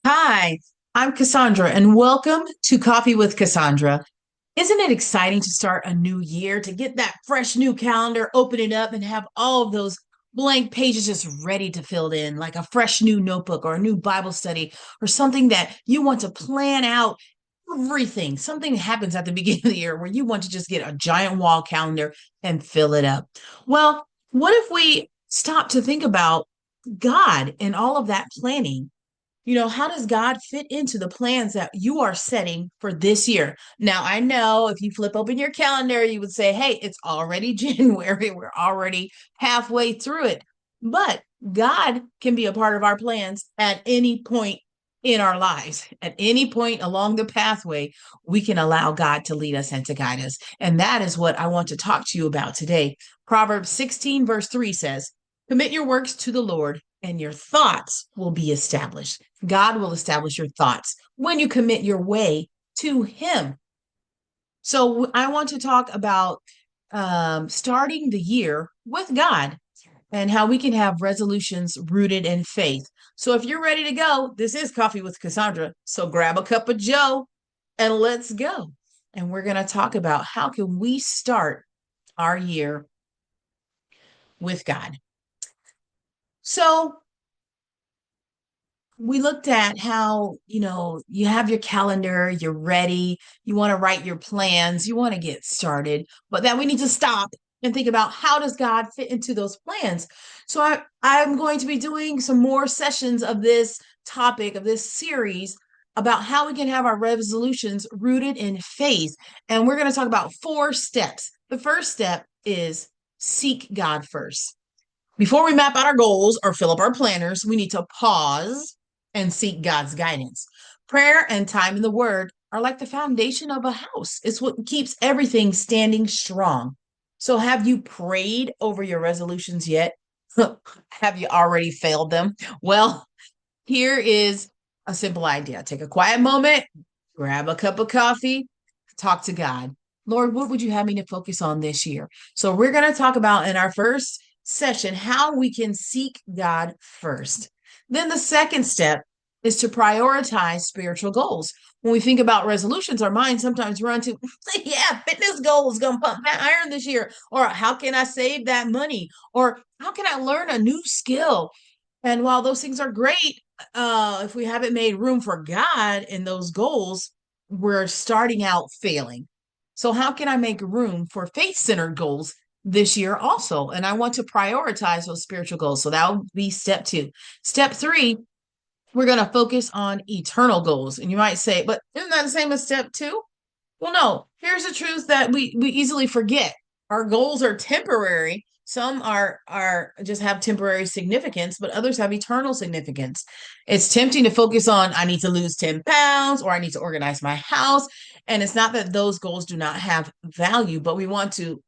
Hi, I'm Cassandra, and welcome to Coffee with Cassandra. Isn't it exciting to start a new year, to get that fresh new calendar, open it up, and have all of those blank pages just ready to fill in, like a fresh new notebook or a new Bible study or something that you want to plan out everything? Something happens at the beginning of the year where you want to just get a giant wall calendar and fill it up. Well, what if we stop to think about God and all of that planning? How does God fit into the plans that you are setting for this year? Now, I know if you flip open your calendar, you would say, hey, it's already January. We're already halfway through it. But God can be a part of our plans at any point in our lives. At any point along the pathway, we can allow God to lead us and to guide us. And that is what I want to talk to you about today. Proverbs 16, verse 3 says, commit your works to the Lord, and your thoughts will be established. God will establish your thoughts when you commit your way to Him. So I want to talk about starting the year with God and how we can have resolutions rooted in faith. So if you're ready to go, this is Coffee with Cassandra. So grab a cup of Joe and let's go. And we're going to talk about how can we start our year with God. So we looked at how, you have your calendar, you're ready, you want to write your plans, you want to get started, but then we need to stop and think about how does God fit into those plans. So I'm going to be doing some more sessions of this topic, of this series about how we can have our resolutions rooted in faith. And we're going to talk about 4 steps. The first step is seek God first. Before we map out our goals or fill up our planners, we need to pause and seek God's guidance. Prayer and time in the Word are like the foundation of a house, it's what keeps everything standing strong. So, have you prayed over your resolutions yet? Have you already failed them? Well, here is a simple idea. Take a quiet moment, grab a cup of coffee, talk to God. Lord, what would you have me to focus on this year? So, we're going to talk about in our first session how we can seek God first. Then, the second step is to prioritize spiritual goals. When we think about resolutions, our minds sometimes run to, yeah, fitness goals, gonna pump that iron this year, or how can I save that money, or how can I learn a new skill? And while those things are great, if we haven't made room for God in those goals, we're starting out failing. So, how can I make room for faith centered goals this year also? And I want to prioritize those spiritual goals. So, that will be step 2. Step 3, we're going to focus on eternal goals. And you might say, but isn't that the same as step 2? Well, no, here's the truth that we easily forget. Our goals are temporary. Some are just have temporary significance, but others have eternal significance. It's tempting to focus on I need to lose 10 pounds or I need to organize my house. And it's not that those goals do not have value, but we want to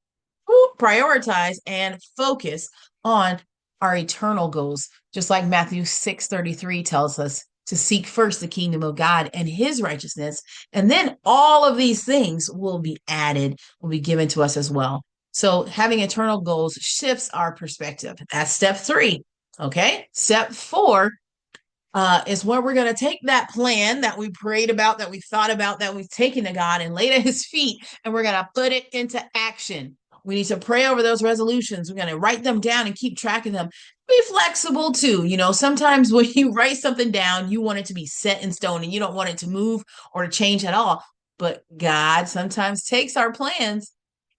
prioritize and focus on our eternal goals. Just like Matthew 6:33 tells us to seek first the kingdom of God and his righteousness. And then all of these things will be added, will be given to us as well. So having eternal goals shifts our perspective. That's step 3. Okay. Step 4 is where we're going to take that plan that we prayed about, that we thought about, that we've taken to God and laid at his feet, and we're going to put it into action. We need to pray over those resolutions. We're going to write them down and keep track of them. Be flexible too. Sometimes when you write something down, you want it to be set in stone and you don't want it to move or to change at all. But God sometimes takes our plans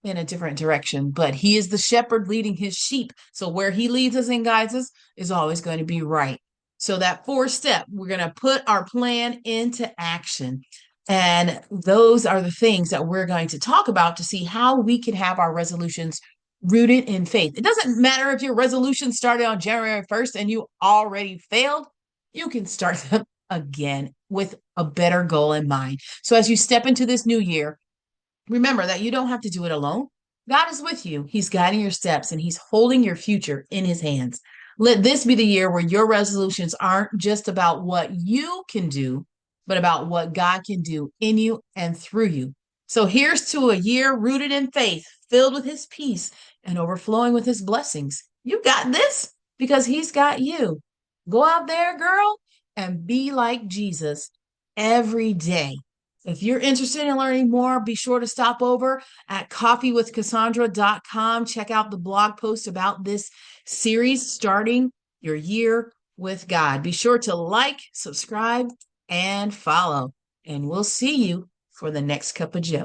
in a different direction, but he is the shepherd leading his sheep. So where he leads us and guides us is always going to be right. So that 4th step, we're going to put our plan into action. And those are the things that we're going to talk about to see how we can have our resolutions rooted in faith. It doesn't matter if your resolution started on January 1st and you already failed, you can start them again with a better goal in mind. So as you step into this new year, remember that you don't have to do it alone. God is with you. He's guiding your steps and he's holding your future in his hands. Let this be the year where your resolutions aren't just about what you can do, but about what God can do in you and through you. So here's to a year rooted in faith, filled with his peace and overflowing with his blessings. You got this because he's got you. Go out there, girl, and be like Jesus every day. If you're interested in learning more, be sure to stop over at coffeewithcassandra.com. Check out the blog post about this series, Starting Your Year with God. Be sure to like, subscribe, and follow. And we'll see you for the next cup of Joe.